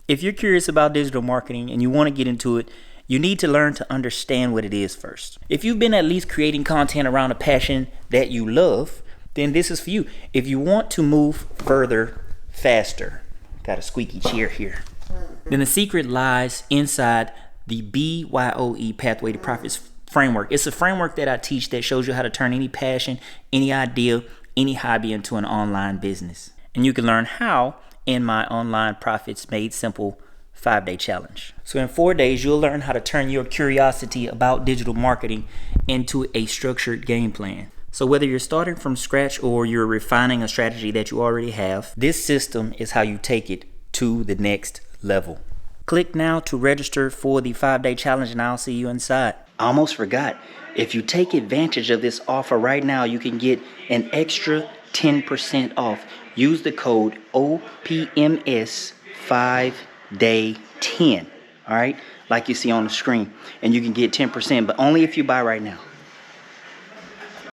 If you're curious about digital marketing and you want to get into it, you need to learn to understand what it is first. If you've been at least creating content around a passion that you love, then this is for you. If you want to move further, faster, got a squeaky chair here, then the secret lies inside the BYOE Pathway to Profits framework. It's a framework that I teach that shows you how to turn any passion, any idea, any hobby into an online business. And you can learn how in my online Profits Made Simple 5-day challenge. So in 4 days, you'll learn how to turn your curiosity about digital marketing into a structured game plan. So whether you're starting from scratch or you're refining a strategy that you already have, this system is how you take it to the next level. Click now to register for the 5-day challenge and I'll see you inside. I almost forgot. If you take advantage of this offer right now, you can get an extra 10% off. Use the code OPMS5day10. All right, like you see on the screen, and you can get 10%, but only if you buy right now.